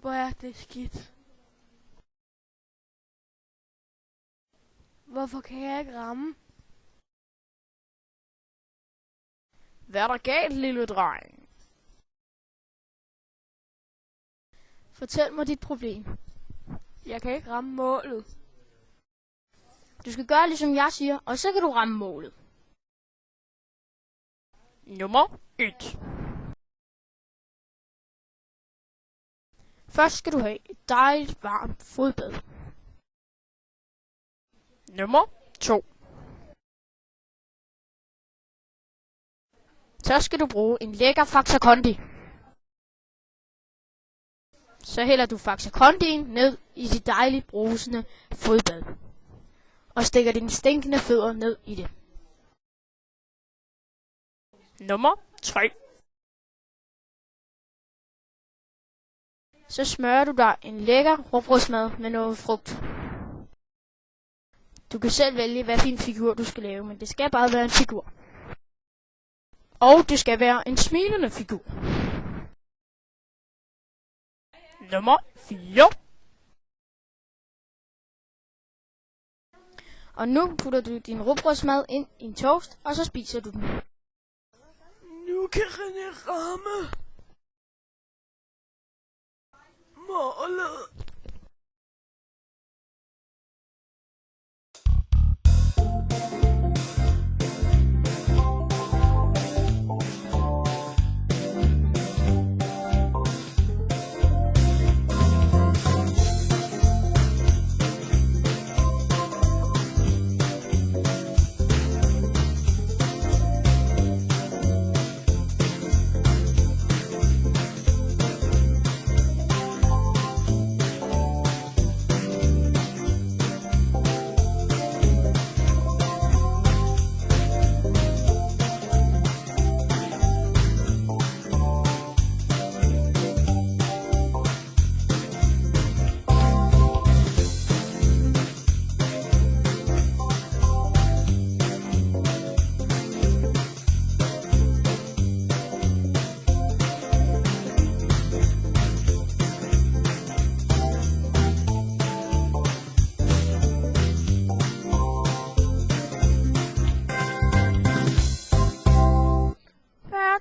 Hvor er det skidt. Hvorfor kan jeg ikke ramme? Hvad er der galt, lille dreng? Fortæl mig dit problem. Jeg kan ikke ramme målet. Du skal gøre, ligesom jeg siger, og så kan du ramme målet. Nummer 1. Først skal du have et dejligt varmt fodbad. Nummer 2. Så skal du bruge en lækker Faxa Kondi. Så hælder du Faxa Kondien ned i dit dejligt brusende fodbad. Og stikker dine stinkende fødder ned i det. Nummer 3. Så smører du dig en lækker rugbrødsmad med noget frugt. Du kan selv vælge, hvad fin figur du skal lave, men det skal bare være en figur. Og det skal være en smilende figur. Nummer 4. Og nu putter du din rugbrødsmad ind i en toast, og så spiser du den. Nu kan René ramme målet.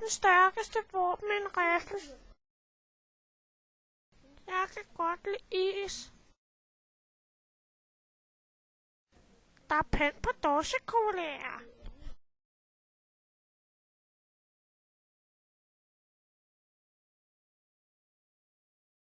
Den stærkeste våben en riffel. Jeg kan godt lide is. Der er pant på dåsekolaer.